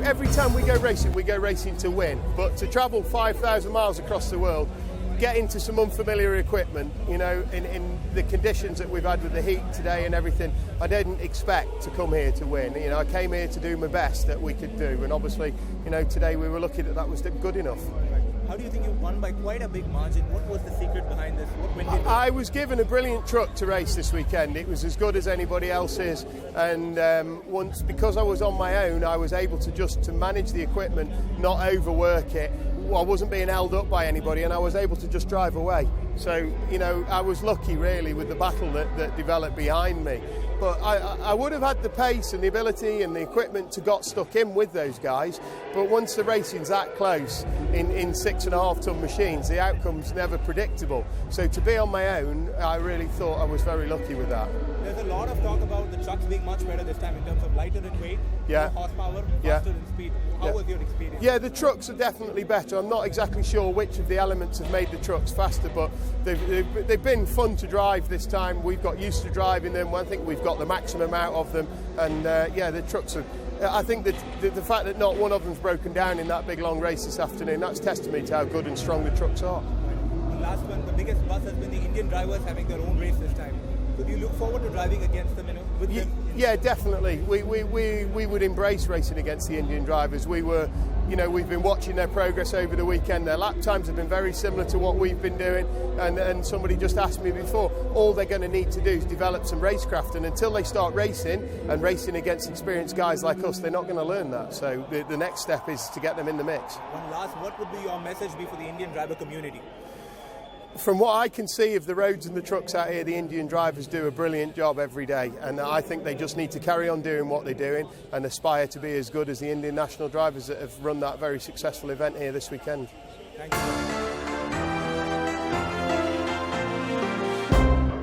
every time we go racing to win. But to travel 5,000 miles across the world, get into some unfamiliar equipment, you know, in the conditions that we've had with the heat today and everything, I didn't expect to come here to win. You know, I came here to do my best that we could do, and obviously, you know, today we were lucky that was good enough. How do you think you won by quite a big margin? What was the secret behind this? I was given a brilliant truck to race this weekend. It was as good as anybody else's, and because I was on my own, I was able to manage the equipment, not overwork it. I wasn't being held up by anybody, and I was able to just drive away. So, you know, I was lucky really with the battle that developed behind me. But I would have had the pace and the ability and the equipment to got stuck in with those guys. But once the racing's that close in 6.5 ton machines, the outcome's never predictable. So to be on my own, I really thought I was very lucky with that. There's a lot of talk about the trucks being much better this time in terms of lighter in weight, more horsepower, faster in speed. How was your experience? Yeah, the trucks are definitely better. I'm not exactly sure which of the elements have made the trucks faster, but they've been fun to drive this time. We've got used to driving them. I think we've got the maximum out of them, and the trucks are. I think that the fact that not one of them's broken down in that big long race this afternoon, that's testimony to how good and strong the trucks are. The last one, the biggest buzz has been the Indian drivers having their own race this time. Could you look forward to driving against them, with them? Yeah, definitely. We would embrace racing against the Indian drivers. We've been watching their progress over the weekend. Their lap times have been very similar to what we've been doing. And somebody just asked me before, all they're going to need to do is develop some racecraft. And until they start racing against experienced guys like us, they're not going to learn that. So the next step is to get them in the mix. One last, what would be your message be for the Indian driver community? From what I can see of the roads and the trucks out here, the Indian drivers do a brilliant job every day, and I think they just need to carry on doing what they're doing and aspire to be as good as the Indian national drivers that have run that very successful event here this weekend. Thank you.